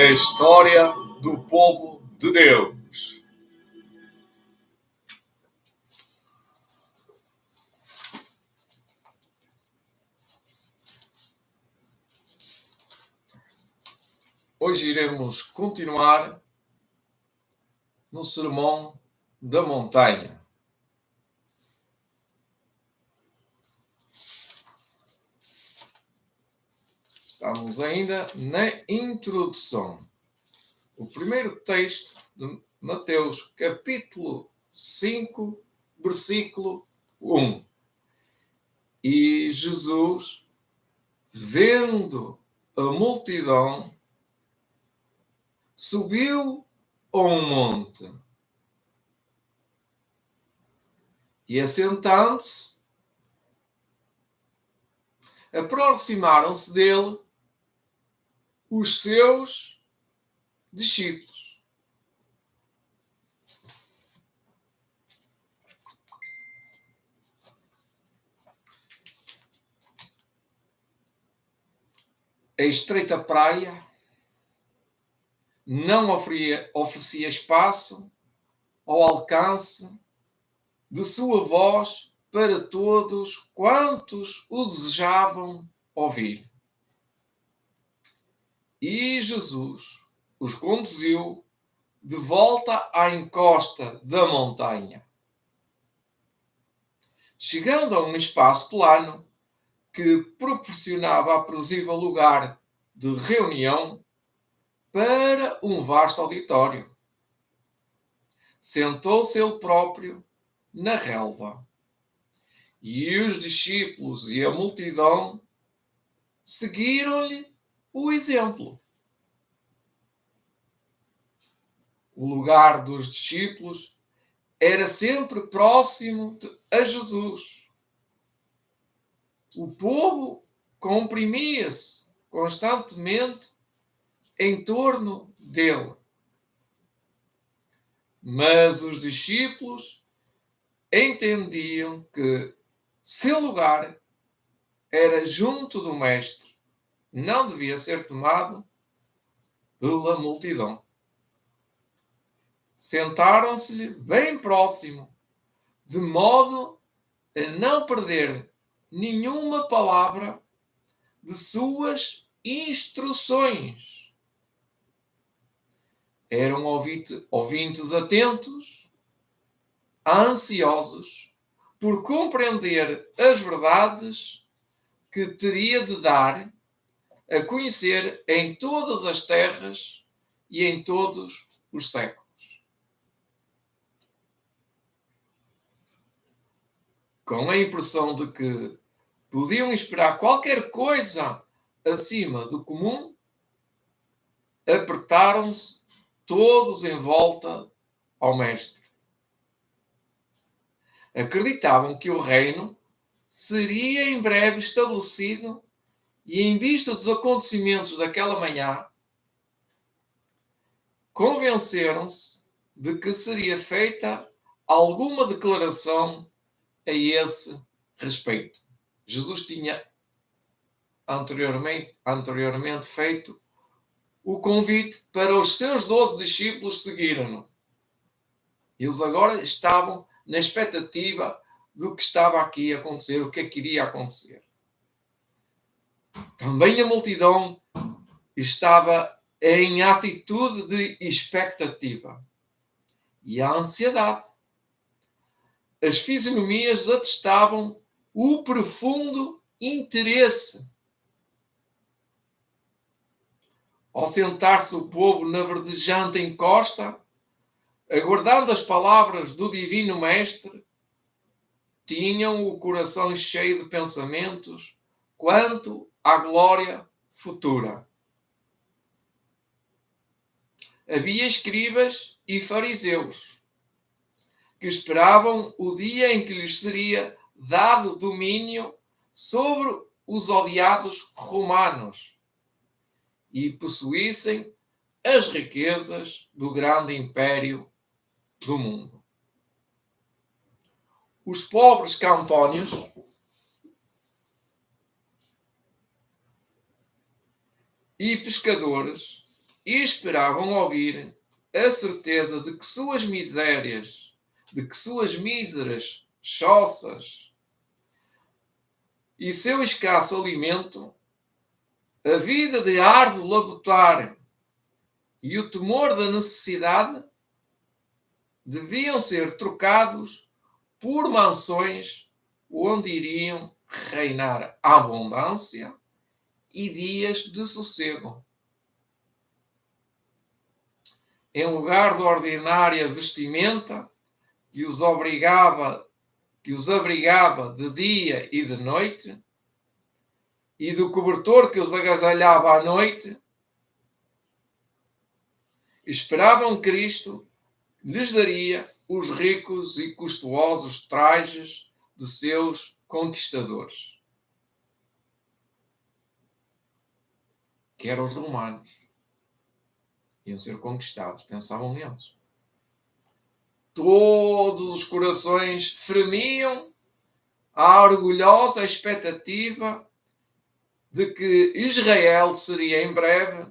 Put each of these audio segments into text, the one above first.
a história do povo de Deus. Hoje iremos continuar no Sermão da Montanha. Estamos ainda na introdução. O primeiro texto de Mateus, capítulo 5, versículo 1. E Jesus, vendo a multidão, subiu a um monte e, assentando-se, aproximaram-se dele os seus discípulos. A estreita praia não oferecia espaço ao alcance de sua voz para todos quantos o desejavam ouvir. E Jesus os conduziu de volta à encosta da montanha. Chegando a um espaço plano que proporcionava aprazível lugar de reunião para um vasto auditório, sentou-se ele próprio na relva, e os discípulos e a multidão seguiram-lhe o exemplo. O lugar dos discípulos era sempre próximo a Jesus. O povo comprimia-se constantemente em torno dele. Mas os discípulos entendiam que seu lugar era junto do Mestre, não devia ser tomado pela multidão. Sentaram-se-lhe bem próximo, de modo a não perder nenhuma palavra de suas instruções. Eram ouvintes atentos, ansiosos por compreender as verdades que teria de dar a conhecer em todas as terras e em todos os séculos. Com a impressão de que podiam esperar qualquer coisa acima do comum, apertaram-se todos em volta ao Mestre. Acreditavam que o reino seria em breve estabelecido e, em vista dos acontecimentos daquela manhã, convenceram-se de que seria feita alguma declaração a esse respeito. Jesus tinha anteriormente feito o convite para os seus 12 discípulos seguirem-no. Eles agora estavam na expectativa do que estava aqui a acontecer, o que é que iria acontecer. Também a multidão estava em atitude de expectativa e a ansiedade. As fisionomias atestavam o profundo interesse. Ao sentar-se o povo na verdejante encosta, aguardando as palavras do Divino Mestre, tinham o coração cheio de pensamentos quanto à glória futura. Havia escribas e fariseus que esperavam o dia em que lhes seria dado domínio sobre os odiados romanos e possuíssem as riquezas do grande império do mundo. Os pobres campónios e pescadores e esperavam ouvir a certeza de que suas míseras choças e seu escasso alimento, a vida de árduo labutar e o temor da necessidade deviam ser trocados por mansões onde iriam reinar a abundância e dias de sossego. Em lugar da ordinária vestimenta que os abrigava de dia e de noite, e do cobertor que os agasalhava à noite, esperavam Cristo lhes daria os ricos e custosos trajes de seus conquistadores, que eram os romanos. Iam ser conquistados, pensavam neles. Todos os corações fremiam à orgulhosa expectativa de que Israel seria em breve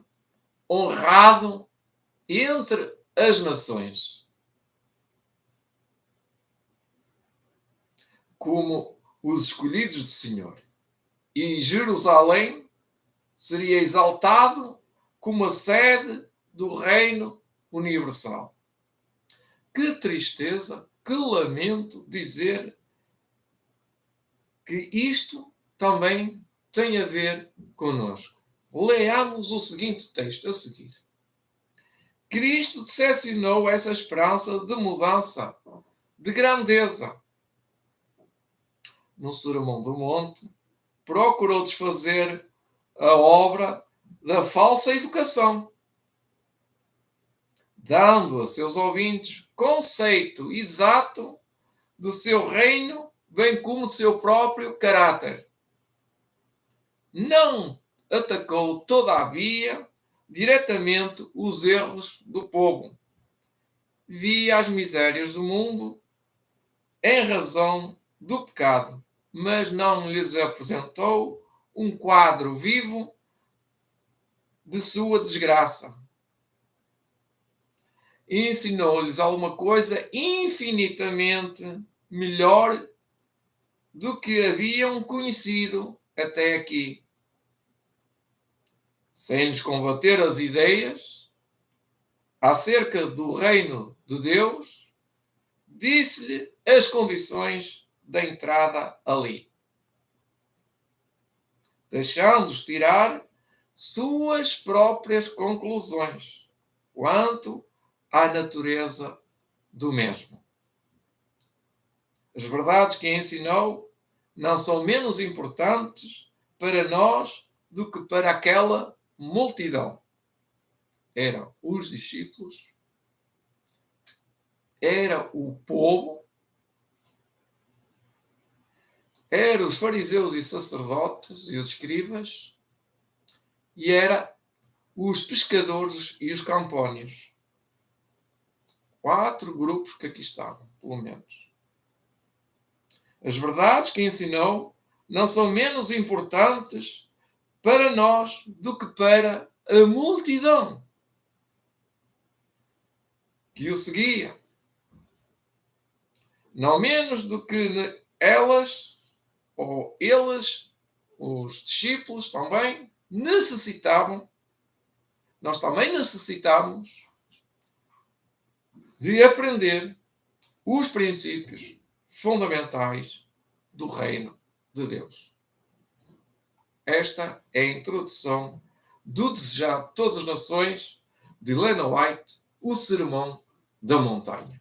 honrado entre as nações, como os escolhidos do Senhor. E Jerusalém seria exaltado como a sede do reino universal. Que tristeza, que lamento dizer que isto também tem a ver connosco. Leamos o seguinte texto a seguir. Cristo decepcionou essa esperança de mudança, de grandeza. No Sermão do Monte, procurou desfazer a obra da falsa educação, dando a seus ouvintes conceito exato do seu reino, bem como do seu próprio caráter. Não atacou, todavia, diretamente os erros do povo. Via as misérias do mundo em razão do pecado, mas não lhes apresentou um quadro vivo de sua desgraça. E ensinou-lhes alguma coisa infinitamente melhor do que haviam conhecido até aqui. Sem lhes combater as ideias acerca do reino de Deus, disse-lhe as condições da entrada ali, deixando-os tirar suas próprias conclusões quanto à natureza do mesmo. As verdades que ensinou não são menos importantes para nós do que para aquela multidão. Eram os discípulos, era o povo, eram os fariseus e sacerdotes e os escribas, e era os pescadores e os campónios. 4 grupos que aqui estavam, pelo menos. As verdades que ensinou não são menos importantes para nós do que para a multidão que o seguia. Não menos do que elas, ou eles, os discípulos também, necessitavam, nós também necessitamos de aprender os princípios fundamentais do reino de Deus. Esta é a introdução do Desejado de Todas as Nações, de Ellen White, o Sermão da Montanha.